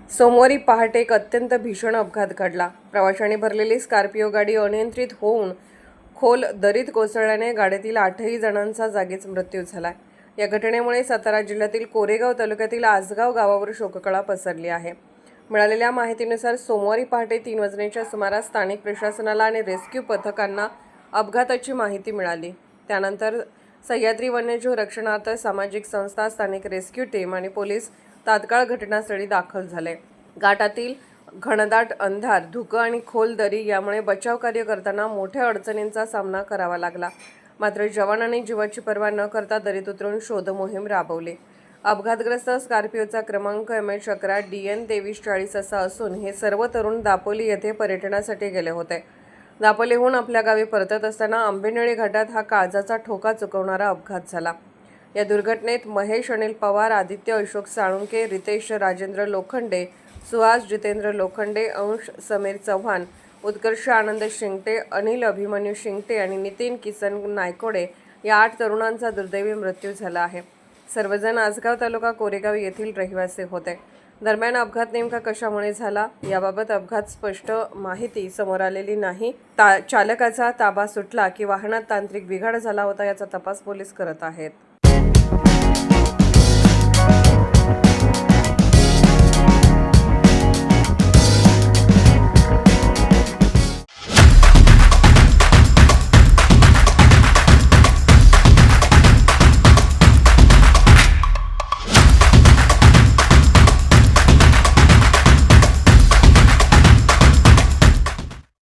सोमवारी पहाटे एक अत्यंत भीषण अपघात घडला। प्रवाशांनी भरलेली स्कॉर्पिओ गाडी अनियंत्रित होऊन खोल दरीत कोसळल्याने गाडीतील 8ही जणांचा जागीच मृत्यू झाला। या घटनेमुळे सातारा जिल्ह्यातील कोरेगाव तालुक्यातील आसगाव गावावर शोककळा पसरली आहे। मिळालेल्या माहितीनुसार सोमवारी पहाटे 3 वाजण्याच्या सुमारास स्थानिक प्रशासनाला आणि रेस्क्यू पथकांना अपघाताची माहिती मिळाली। त्यानंतर सह्याद्री वन्यजीव रक्षणार्थ सामाजिक संस्था, स्थानिक रेस्क्यू टीम आणि पोलीस तात्काळ घटनास्थळी दाखल झाले। घाटातील घनदाट अंधार, धुकं आणि खोल दरी यामुळे बचाव कार्य करताना मोठ्या अडचणींचा सामना करावा लागला। मात्र जवानांनी जीवाची पर्वा न करता दरीत उतरून शोध मोहीम राबवली। अपघातग्रस्त स्कॉर्पिओचा क्रमांक MH11 DN 2340 असा असून हे सर्व तरुण दापोली येथे पर्यटनासाठी गेले होते। दापोलीहून आपल्या गावी परतत असताना आंबेनळी घाटात हा काळजाचा ठोका चुकवणारा अपघात झाला। या दुर्घटनेत महेश अनिल पवार, आदित्य अशोक साळुंके, रितेश राजेंद्र लोखंडे, सुहास जितेंद्र लोखंडे, अंश समीर चव्हाण, उत्कर्ष आनंद शिंगटे, अनिल अभिमन्यू शिंगटे आणि नितीन किसन नायकोडे या 8 तरुणांचा दुर्दैवी मृत्यू झाला आहे। सर्वजण आसगाव तालुका कोरेगाव येथील रहिवासी होते। दरम्यान अपघात नेमका कशामुळे झाला याबाबत अपघात स्पष्ट माहिती समोर आलेली नाही। चालकाचा ताबा सुटला की वाहनात तांत्रिक बिघाड झाला होता याचा तपास पोलीस करत आहेत।